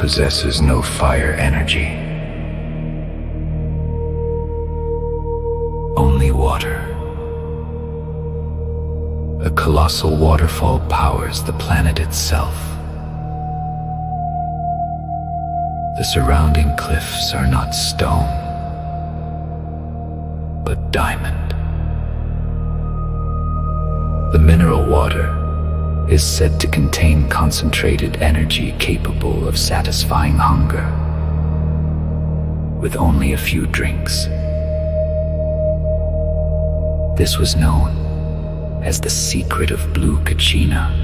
possesses no fire energy, only water. A colossal waterfall powers the planet itself. The surrounding cliffs are not stone, but diamond. The mineral water is said to contain concentrated energy capable of satisfying hunger with only a few drinks. This was known as the secret of Blue Kachina.